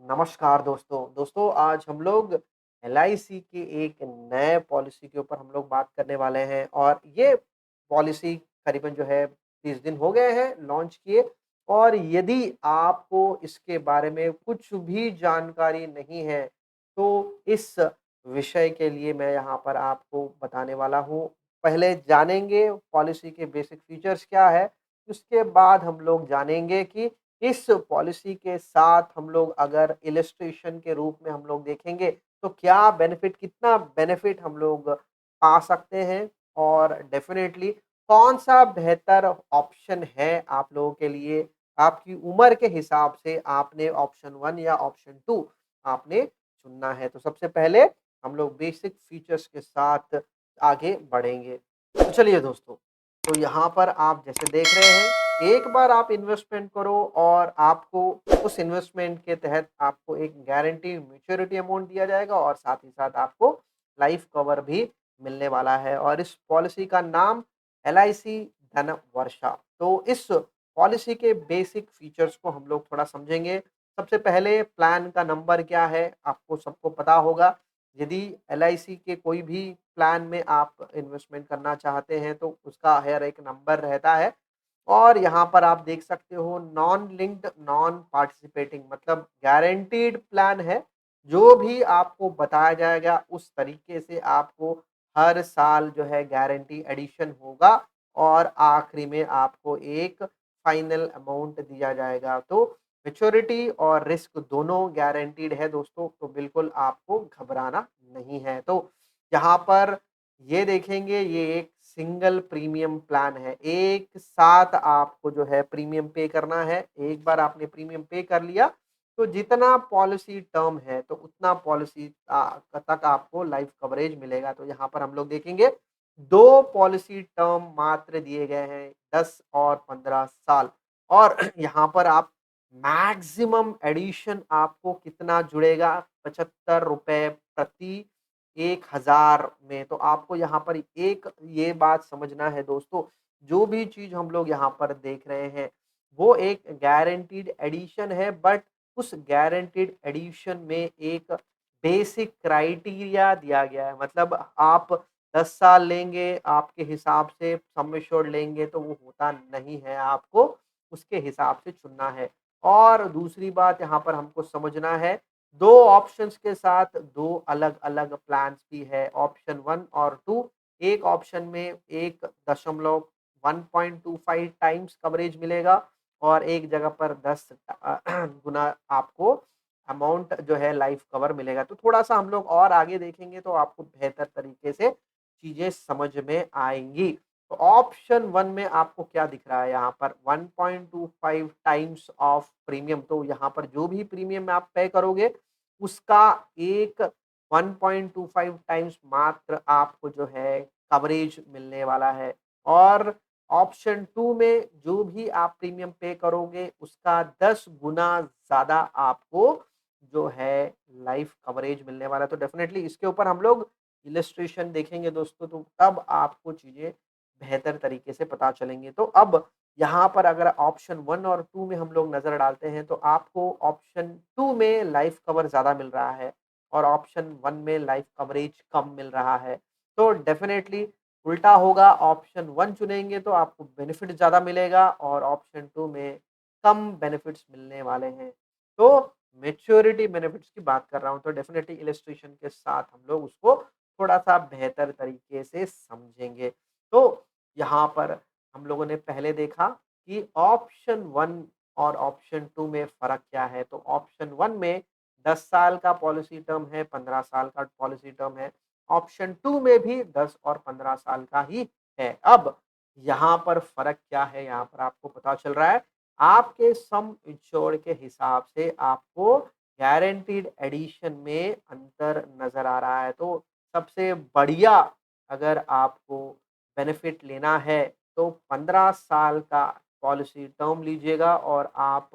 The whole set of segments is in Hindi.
नमस्कार दोस्तों आज हम लोग एलआईसी के एक नए पॉलिसी के ऊपर हम लोग बात करने वाले हैं और ये पॉलिसी करीबन जो है 30 दिन हो गए हैं लॉन्च किए। और यदि आपको इसके बारे में कुछ भी जानकारी नहीं है तो इस विषय के लिए मैं यहाँ पर आपको बताने वाला हूँ। पहले जानेंगे पॉलिसी के बेसिक फीचर्स क्या है, उसके बाद हम लोग जानेंगे कि इस पॉलिसी के साथ हम लोग अगर इलस्ट्रेशन के रूप में हम लोग देखेंगे तो क्या बेनिफिट कितना बेनिफिट हम लोग पा सकते हैं और डेफिनेटली कौन-सा बेहतर ऑप्शन है आप लोगों के लिए। आपकी उम्र के हिसाब से आपने ऑप्शन 1 या ऑप्शन 2 आपने चुनना है। तो सबसे पहले हम लोग बेसिक फीचर्स के साथ आगे बढ़ेंगे। तो चलिए दोस्तों, तो यहाँ पर आप जैसे देख रहे हैं, एक बार आप इन्वेस्टमेंट करो और आपको उस इन्वेस्टमेंट के तहत आपको एक गारंटी मैच्योरिटी अमाउंट दिया जाएगा और साथ ही साथ आपको लाइफ कवर भी मिलने वाला है और इस पॉलिसी का नाम एलआईसी धन वर्षा। तो इस पॉलिसी के बेसिक फीचर्स को हम लोग थोड़ा समझेंगे। सबसे पहले प्लान का नंबर क्या है, आपको सबको पता होगा। यदि एलआईसी के कोई भी प्लान में आप इन्वेस्टमेंट करना चाहते हैं तो उसका हर एक नंबर रहता है। और यहाँ पर आप देख सकते हो नॉन लिंक्ड नॉन पार्टिसिपेटिंग मतलब गारंटीड प्लान है। जो भी आपको बताया जाएगा उस तरीके से आपको हर साल जो है गारंटी एडिशन होगा और आखिरी में आपको एक फाइनल अमाउंट दिया जाएगा। तो मैच्योरिटी और रिस्क दोनों गारंटीड है दोस्तों, तो बिल्कुल आपको घबराना नहीं है। तो यहाँ पर ये देखेंगे, ये एक सिंगल प्रीमियम प्लान है। एक साथ आपको जो है प्रीमियम पे करना है। एक बार आपने प्रीमियम पे कर लिया, तो जितना पॉलिसी टर्म है, तो उतना पॉलिसी तक आपको लाइफ कवरेज मिलेगा। तो यहाँ पर हम लोग देखेंगे 2 पॉलिसी टर्म मात्र दिए गए हैं, 10 और 15 साल। और यहाँ पर आप मैक्सिमम एडिशन आपको कितना जुड़ेगा, ₹75 प्रति 1000 में। तो आपको यहाँ पर एक ये बात समझना है दोस्तों, जो भी चीज़ हम लोग यहाँ पर देख रहे हैं, वो एक गारंटीड एडिशन है, बट उस गारंटीड एडिशन में एक बेसिक क्राइटेरिया दिया गया है। मतलब आप 10 साल लेंगे, आपके हिसाब से सम एश्योर्ड लेंगे तो वो होता नहीं है, आपको उसके हिसाब से चुनना है। और दूसरी बात यहाँ पर हमको समझना है, 2 ऑप्शंस के साथ 2 अलग-अलग प्लान्स भी है, ऑप्शन 1 और 2। एक ऑप्शन में 1.25 टाइम्स कवरेज मिलेगा और एक जगह पर 10 गुना आपको अमाउंट जो है लाइफ कवर मिलेगा। तो थोड़ा-सा हम लोग और आगे देखेंगे तो आपको बेहतर तरीके से चीज़ें समझ में आएँगी। तो ऑप्शन 1 में आपको क्या दिख रहा है यहाँ पर 1.25 टाइम्स ऑफ प्रीमियम। तो यहाँ पर जो भी प्रीमियम आप पे करोगे, उसका एक 1.25 टाइम्स मात्र आपको जो है कवरेज मिलने वाला है। और ऑप्शन 2 में जो भी आप प्रीमियम पे करोगे, उसका 10 गुना ज़्यादा आपको जो है लाइफ कवरेज मिलने वाला है। तो डेफ़िनेटली इसके ऊपर हम लोग इलस्ट्रेशन देखेंगे दोस्तों, तो तब आपको चीज़ें बेहतर तरीके से पता चलेंगी। तो अब यहाँ पर अगर ऑप्शन 1 और 2 में हम लोग नज़र डालते हैं, तो आपको ऑप्शन 2 में लाइफ कवर ज़्यादा मिल रहा है और ऑप्शन 1 में लाइफ कवरेज कम मिल रहा है। तो डेफ़िनेटली उल्टा होगा, ऑप्शन 1 चुनेंगे तो आपको बेनिफिट ज़्यादा मिलेगा और ऑप्शन 2 में कम बेनिफिट्स मिलने वाले हैं। तो मैच्योरिटी बेनिफिट्स की बात कर रहा हूँ, तो डेफ़िनेटली इलस्ट्रेशन के साथ हम लोग उसको थोड़ा-सा बेहतर तरीके से समझेंगे। तो यहाँ पर हम लोगों ने पहले देखा कि ऑप्शन 1 और ऑप्शन 2 में फ़र्क क्या है। तो ऑप्शन 1 में 10 साल का पॉलिसी टर्म है, 15 साल का पॉलिसी टर्म है। ऑप्शन 2 में भी 10 और 15 साल का ही है। अब यहाँ पर फ़र्क क्या है, यहाँ पर आपको पता चल रहा है, आपके सम इंश्योर्ड के हिसाब से आपको गारंटीड एडिशन में अंतर नज़र आ रहा है। तो सबसे बढ़िया अगर आपको बेनिफिट लेना है, तो 15 साल का पॉलिसी टर्म लीजिएगा और आप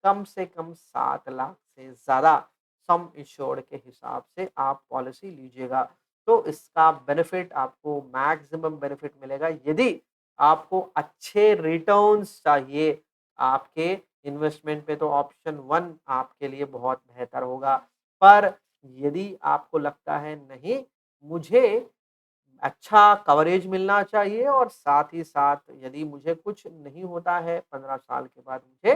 कम से कम 7 लाख से ज़्यादा सम इंश्योर्ड के हिसाब से आप पॉलिसी लीजिएगा। तो इसका बेनिफिट आपको मैक्सिमम बेनिफिट मिलेगा। यदि आपको अच्छे रिटर्न्स चाहिए आपके इन्वेस्टमेंट पे तो ऑप्शन 1 आपके लिए बहुत बेहतर होगा। पर यदि आपको लगता है नहीं, मुझे अच्छा कवरेज मिलना चाहिए और साथ ही साथ यदि मुझे कुछ नहीं होता है 15 साल के बाद मुझे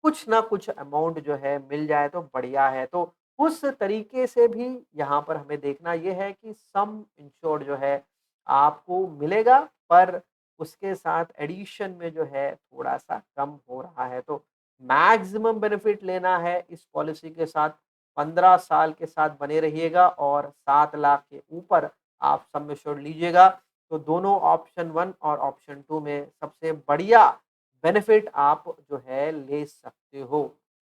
कुछ ना कुछ अमाउंट जो है मिल जाए तो बढ़िया है। तो उस तरीके से भी यहाँ पर हमें देखना ये है कि सम इंश्योर्ड जो है आपको मिलेगा, पर उसके साथ एडिशन में जो है थोड़ा-सा कम हो रहा है। तो मैक्सिमम बेनिफिट लेना है इस पॉलिसी के साथ, 15 साल के साथ बने रहिएगा और 7 लाख के ऊपर आप सम एश्योर्ड लीजिएगा। तो दोनों ऑप्शन 1 और ऑप्शन 2 में सबसे बढ़िया बेनिफिट आप जो है ले सकते हो।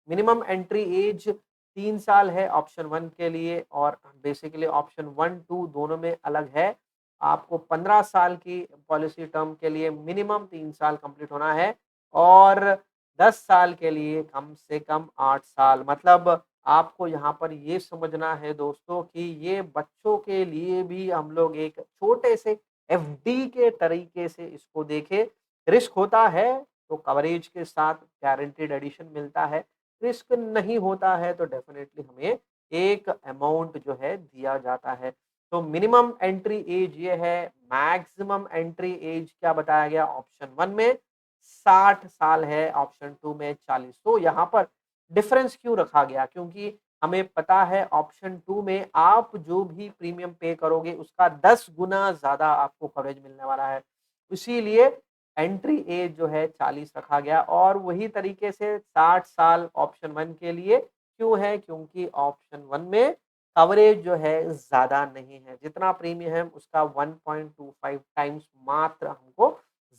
मिनिमम एंट्री एज 3 साल है ऑप्शन 1 के लिए और बेसिकली ऑप्शन 1, 2 दोनों में अलग है। आपको 15 साल की पॉलिसी टर्म के लिए मिनिमम 3 साल कंप्लीट होना है और 10 साल के लिए कम से कम 8 साल। मतलब आपको यहाँ पर ये समझना है दोस्तों कि ये बच्चों के लिए भी हम लोग एक छोटे से एफडी के तरीके से इसको देखें। रिस्क होता है तो कवरेज के साथ गारंटीड एडिशन मिलता है। रिस्क नहीं होता है तो डेफ़िनेटली हमें एक अमाउंट जो है दिया जाता है। तो मिनिमम एंट्री एज ये है, मैक्सिमम एंट्री एज क्या बताया गया ऑप्शन 1 में 60 साल है, ऑप्शन 2 में 40। तो यहाँ पर डिफरेंस क्यों रखा गया? क्योंकि हमें पता है ऑप्शन 2 में आप जो भी प्रीमियम पे करोगे उसका 10 गुना ज़्यादा आपको कवरेज मिलने वाला है। इसीलिए एंट्री एज जो है 40 रखा गया और वही तरीके से 60 साल ऑप्शन 1 के लिए क्यों है? क्योंकि ऑप्शन 1 में कवरेज जो है ज़्यादा नहीं है। जितना प्रीमियम उसका 1.25 टाइम्स मात्र हमको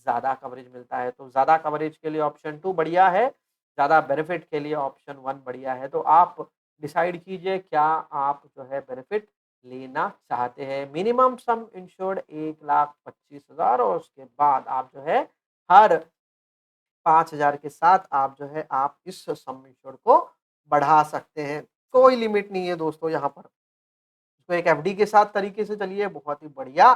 ज़्यादा कवरेज मिलता है। तो ज़्यादा कवरेज के लिए ऑप्शन 2 बढ़िया है, ज़्यादा बेनिफिट के लिए ऑप्शन 1 बढ़िया है। तो आप डिसाइड कीजिए क्या आप जो है बेनिफिट लेना चाहते हैं। मिनिमम सम इंश्योर्ड 1,25,000 और उसके बाद आप जो है हर 5,000 के साथ आप जो है आप इस सम इंश्योर्ड को बढ़ा सकते हैं। कोई लिमिट नहीं है दोस्तों यहाँ पर। तो एक एफडी के साथ तरीके से चलिए बहुत ही बढ़िया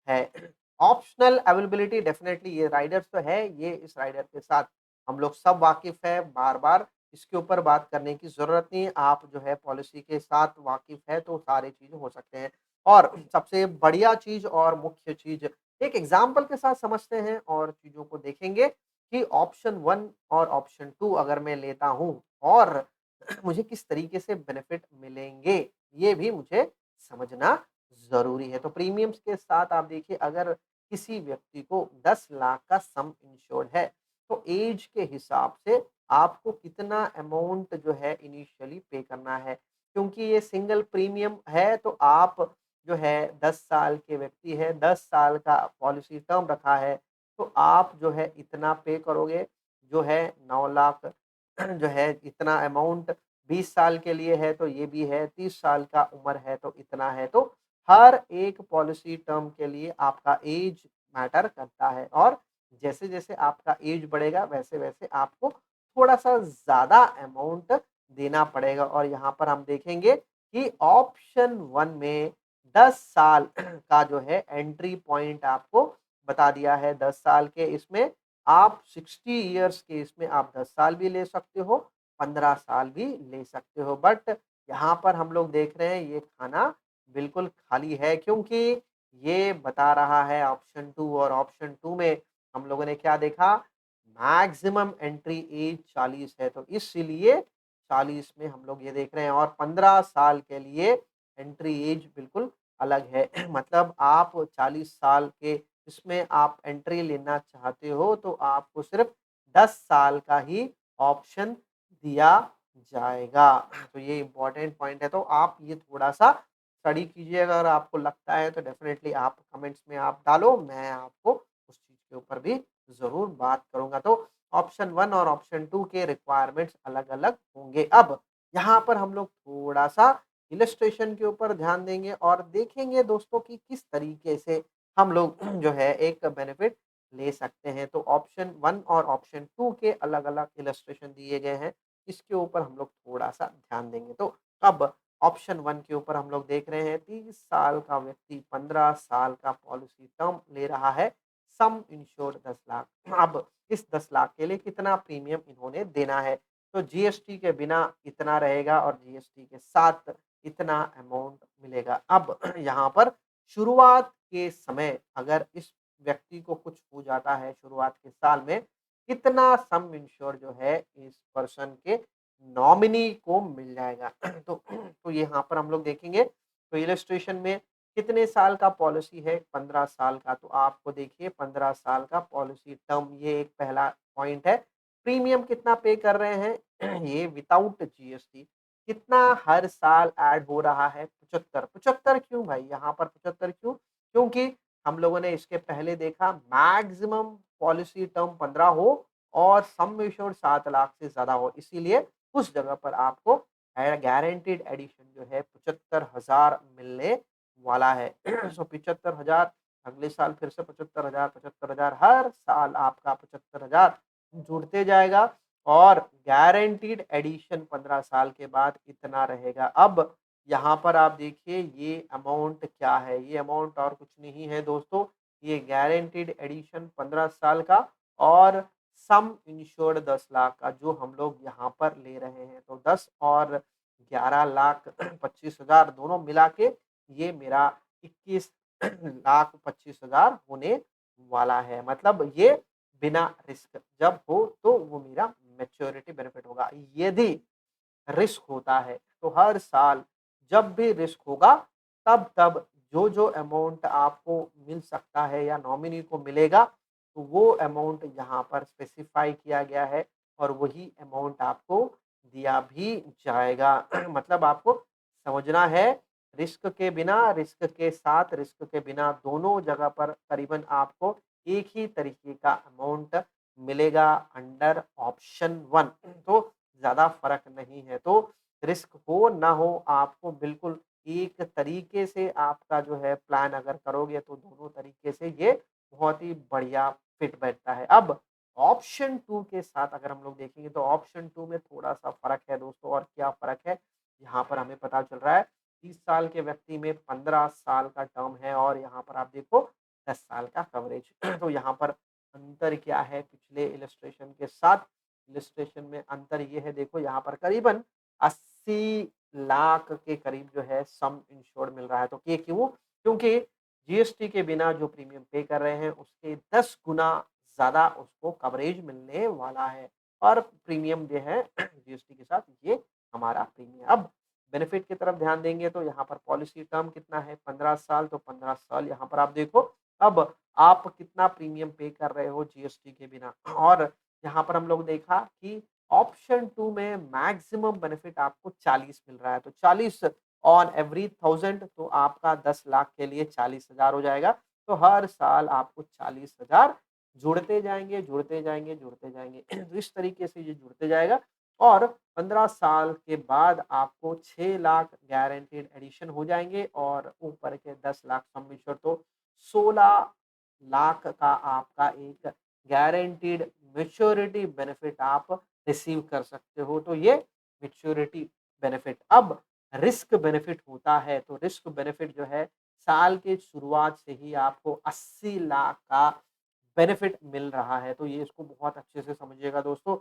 है। ऑप्शनल अवेलेबिलिटी डेफिनिटली ये राइडर्स तो है, ये इस राइडर के साथ हम लोग सब वाकिफ़ है, बार-बार इसके ऊपर बात करने की ज़रूरत नहीं है। आप जो है पॉलिसी के साथ वाकिफ़ है तो सारी चीज़ें हो सकते हैं। और सबसे बढ़िया चीज़ और मुख्य चीज़ एक एग्ज़ाम्पल के साथ समझते हैं और चीज़ों को देखेंगे कि ऑप्शन 1 और ऑप्शन 2 अगर मैं लेता हूँ और मुझे किस तरीके से बेनिफिट मिलेंगे, ये भी मुझे समझना ज़रूरी है। तो प्रीमियम्स के साथ आप देखिए अगर किसी व्यक्ति को 10 लाख का सम इंश्योर्ड है, तो ऐज के हिसाब से आपको कितना अमाउंट जो है इनिशियली पे करना है। क्योंकि ये सिंगल प्रीमियम है तो आप जो है 10 साल के व्यक्ति है, 10 साल का पॉलिसी टर्म रखा है, तो आप जो है इतना पे करोगे, जो है 9 लाख जो है इतना अमाउंट 20 साल के लिए है तो ये भी है, 30 साल का उम्र है तो इतना है। तो हर एक पॉलिसी टर्म के लिए आपका ऐज मैटर करता है और जैसे-जैसे आपका ऐज बढ़ेगा वैसे-वैसे आपको थोड़ा-सा ज़्यादा अमाउंट देना पड़ेगा और यहाँ पर हम देखेंगे कि ऑप्शन 1 में 10 साल का जो है एंट्री पॉइंट आपको बता दिया है। 10 साल के इसमें आप 60 इयर्स के इसमें आप 10 साल भी ले सकते हो, 15 साल भी ले सकते हो। बट यहाँ पर हम लोग देख रहे हैं ये खाना बिल्कुल खाली है क्योंकि ये बता रहा है ऑप्शन 2 और ऑप्शन 2 में हम लोगों ने क्या देखा मैक्सिमम एंट्री एज 40 है तो इसलिए 40 में हम लोग ये देख रहे हैं और 15 साल के लिए एंट्री एज बिल्कुल अलग है। मतलब आप 40 साल के इसमें आप एंट्री लेना चाहते हो तो आपको सिर्फ 10 साल का ही ऑप्शन दिया जाएगा। तो ये इम्पोर्टेंट पॉइंट है तो आप ये थोड़ा-सा स्टडी कीजिए अगर आपको लगता है तो डेफ़िनेटली आप कमेंट्स में आप डालो, मैं आपको उस चीज़ के ऊपर भी ज़रूर बात करूँगा। तो ऑप्शन 1 और ऑप्शन 2 के रिक्वायरमेंट्स अलग-अलग होंगे। अब यहाँ पर हम लोग थोड़ा-सा इलस्ट्रेशन के ऊपर ध्यान देंगे और देखेंगे दोस्तों कि किस तरीके से हम लोग जो है एक बेनिफिट ले सकते हैं। तो ऑप्शन 1 और ऑप्शन 2 के अलग-अलग इलस्ट्रेशन दिए गए हैं। इसके ऊपर हम लोग थोड़ा-सा ध्यान देंगे। तो अब ऑप्शन 1 के ऊपर हम लोग देख रहे हैं 30 साल का व्यक्ति 15 साल का पॉलिसी टर्म ले रहा है, सम इंश्योर्ड 10 लाख। अब इस 10 लाख के लिए कितना प्रीमियम इन्होंने देना है। तो जीएसटी के बिना इतना रहेगा और जीएसटी के साथ इतना अमाउंट मिलेगा। अब यहाँ पर शुरुआत के समय अगर इस व्यक्ति को कुछ हो जाता है शुरुआत के साल में, कितना सम इंश्योर्ड जो है इस पर्सन के नॉमिनी को मिल जाएगा। तो यहाँ पर हम लोग देखेंगे तो इलस्ट्रेशन में कितने साल का पॉलिसी है? 15 साल का। तो आपको देखिए 15 साल का पॉलिसी टर्म, ये एक पहला पॉइंट है। प्रीमियम कितना पे कर रहे हैं? ये विथआउट जीएसटी कितना हर साल ऐड हो रहा है? 75। 75 क्यों भाई? यहाँ पर 75 क्यों? क्योंकि हम लोगों ने इसके पहले देखा मैक्सिमम पॉलिसी टर्म 15 हो और सम एश्योर्ड 7 लाख से ज़्यादा हो। इसीलिए उस जगह पर आपको गारंटीड एडिशन जो है 75,000 मिलने वाला है। सो 75,000 अगले साल फिर से 75,000, 75,000 हर साल आपका 75,000 जुड़ते जाएगा और गारंटीड एडिशन 15 साल के बाद इतना रहेगा। अब यहाँ पर आप देखिए ये अमाउंट क्या है? ये अमाउंट और कुछ नहीं है दोस्तों, ये गारंटीड एडिशन 15 साल का और सम इंश्योर्ड 10 लाख का जो हम लोग यहाँ पर ले रहे हैं। तो 10 और 11 लाख 25,000 दोनों मिला के ये मेरा 21 लाख 25,000 होने वाला है। मतलब ये बिना रिस्क जब हो तो वो मेरा मैच्योरिटी बेनिफिट होगा। यदि रिस्क होता है तो हर साल जब भी रिस्क होगा तब जो अमाउंट आपको मिल सकता है या नॉमिनी को मिलेगा, तो वो अमाउंट यहाँ पर स्पेसिफाई किया गया है और वही अमाउंट आपको दिया भी जाएगा। मतलब आपको समझना है रिस्क के बिना, रिस्क के साथ, रिस्क के बिना दोनों जगह पर करीबन आपको एक ही तरीके का अमाउंट मिलेगा अंडर ऑप्शन 1। तो ज़्यादा फ़र्क नहीं है। तो रिस्क हो ना हो आपको बिल्कुल एक तरीके से आपका जो है प्लान अगर करोगे तो दोनों तरीके से ये बहुत ही बढ़िया फिट बैठता है। अब ऑप्शन 2 के साथ अगर हम लोग देखेंगे तो ऑप्शन 2 में थोड़ा-सा फ़र्क है दोस्तों और क्या फ़र्क है? यहाँ पर हमें पता चल रहा है 30 साल के व्यक्ति में 15 साल का टर्म है और यहाँ पर आप देखो 10 साल का कवरेज। तो यहाँ पर अंतर क्या है पिछले इलस्ट्रेशन के साथ? इलस्ट्रेशन में अंतर ये है देखो यहाँ पर करीबन 80 लाख के करीब जो है सम इंश्योर्ड मिल रहा है। तो ये क्यों? क्योंकि जीएसटी के बिना जो प्रीमियम पे कर रहे हैं उसके 10 गुना ज़्यादा उसको कवरेज मिलने वाला है और प्रीमियम जो है जीएसटी के साथ ये हमारा प्रीमियम। अब बेनिफिट की तरफ ध्यान देंगे तो यहाँ पर पॉलिसी टर्म कितना है? 15 साल, तो 15 साल यहाँ पर आप देखो अब आप कितना प्रीमियम पे कर रहे हो जीएसटी के बिना और यहाँ पर हम लोग देखा कि ऑप्शन 2 में मैक्सिमम बेनिफिट आपको 40 मिल रहा है। तो 40 ऑन एवरी 1000 तो आपका 10 लाख के लिए 40,000 हो जाएगा। तो हर साल आपको 40,000 जुड़ते जाएँगे, जुड़ते जाएँगे, जुड़ते जाएँगे। तो इस तरीके से ये जुड़ते जाएगा और 15 साल के बाद आपको 6 लाख गारंटीड एडिशन हो जाएँगे और ऊपर के 10 लाख सम एश्योर्ड तो 16 लाख का आपका एक गारंटीड मैच्योरिटी बेनिफिट आप रिसीव कर सकते हो। तो ये मैच्योरिटी बेनिफिट। अब रिस्क बेनिफिट होता है, तो रिस्क बेनिफिट जो है साल के शुरुआत से ही आपको 80 लाख का बेनिफिट मिल रहा है। तो ये इसको बहुत अच्छे से समझिएगा दोस्तों।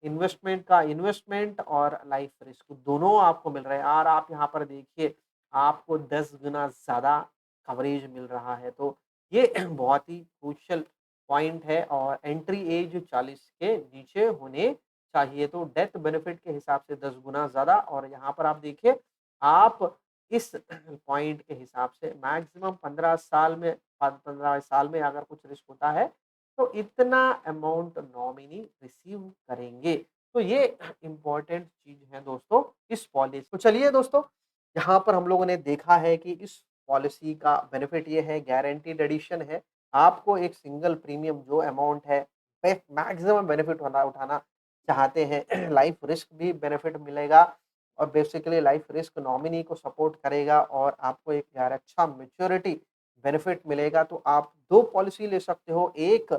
इन्वेस्टमेंट का इन्वेस्टमेंट और लाइफ रिस्क दोनों आपको मिल रहे हैं और आप यहाँ पर देखिए आपको 10 गुना ज़्यादा कवरेज मिल रहा है। तो ये बहुत ही क्रूशियल पॉइंट है और एंट्री एज 40 के नीचे होने चाहिए। तो डेथ बेनिफिट के हिसाब से 10 गुना ज़्यादा और यहाँ पर आप देखिए आप इस पॉइंट के हिसाब से मैक्सिमम 15 साल में 15 साल में अगर कुछ रिस्क होता है तो इतना अमाउंट नॉमिनी रिसीव करेंगे। तो ये इम्पोर्टेंट चीज़ है दोस्तों इस पॉलिसी। तो चलिए दोस्तों, यहाँ पर हम लोगों ने देखा है कि इस पॉलिसी का बेनिफिट ये है, गारंटीड एडिशन है। आपको एक सिंगल प्रीमियम जो अमाउंट है मैक्सिमम बेनिफिट उठाना चाहते हैं। लाइफ रिस्क भी बेनिफिट मिलेगा और बेसिकली लाइफ रिस्क नॉमिनी को सपोर्ट करेगा और आपको एक यार अच्छा मैच्योरिटी बेनिफिट मिलेगा। तो आप 2 पॉलिसी ले सकते हो। एक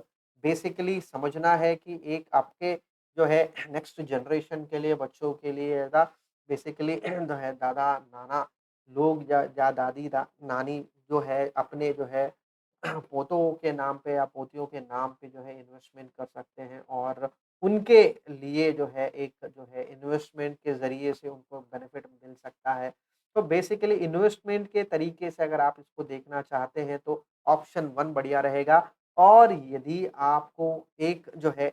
बेसिकली समझना है कि एक आपके जो है नेक्स्ट जनरेशन के लिए, बच्चों के लिए या बेसिकली जो है दादा, नाना लोग या दादी नानी जो है अपने जो है पोतों के नाम पे या पोतियों के नाम पे जो है इन्वेस्टमेंट कर सकते हैं और उनके लिए जो है एक जो है इन्वेस्टमेंट के ज़रिए से उनको बेनिफिट मिल सकता है। तो बेसिकली इन्वेस्टमेंट के तरीके से अगर आप इसको देखना चाहते हैं तो ऑप्शन 1 बढ़िया रहेगा और यदि आपको एक जो है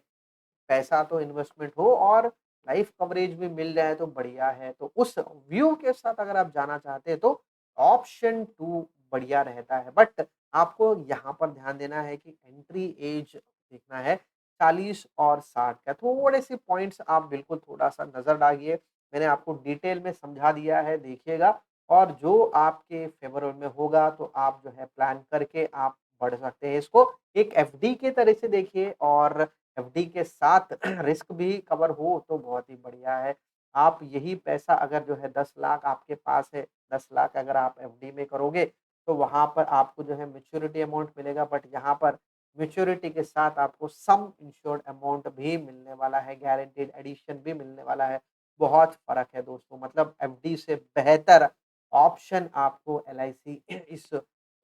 पैसा तो इन्वेस्टमेंट हो और लाइफ कवरेज भी मिल जाए तो बढ़िया है। तो उस व्यू के साथ अगर आप जाना चाहते हैं तो ऑप्शन 2 बढ़िया रहता है। बट आपको यहाँ पर ध्यान देना है कि एंट्री एज देखना है 40 और 60 का। थोड़े-से पॉइंट्स आप बिल्कुल थोड़ा-सा नज़र डालिए। मैंने आपको डिटेल में समझा दिया है, देखिएगा और जो आपके फ़ेवर में होगा तो आप जो है प्लान करके आप बढ़ सकते हैं इसको। एक एफडी के तरह से देखिए और एफडी के साथ रिस्क भी कवर हो तो बहुत ही बढ़िया है। आप यही पैसा अगर जो है 10 लाख आपके पास है, 10 लाख अगर आप एफडी में करोगे, तो वहाँ पर आपको जो है मैच्योरिटी अमाउंट मिलेगा बट यहाँ पर मैच्योरिटी के साथ आपको सम इंश्योर्ड अमाउंट भी मिलने वाला है, गारंटीड एडिशन भी मिलने वाला है। बहुत फ़र्क है दोस्तों, मतलब एफडी से बेहतर ऑप्शन आपको एलआईसी इस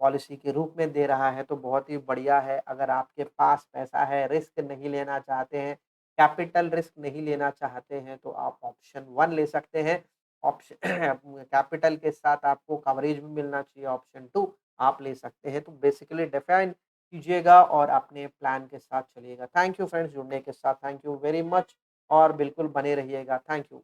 पॉलिसी के रूप में दे रहा है, तो बहुत ही बढ़िया है। अगर आपके पास पैसा है, रिस्क नहीं लेना चाहते हैं, कैपिटल रिस्क नहीं लेना चाहते हैं, तो आप ऑप्शन 1 ले सकते हैं। ऑप्शन कैपिटल के साथ आपको कवरेज भी मिलना चाहिए, ऑप्शन 2 आप ले सकते हैं। तो बेसिकली डिफाइन कीजिएगा और अपने प्लान के साथ चलिएगा। थैंक यू फ्रेंड्स जुड़ने के साथ, थैंक यू वेरी मच और बिल्कुल बने रहिएगा। Thank you.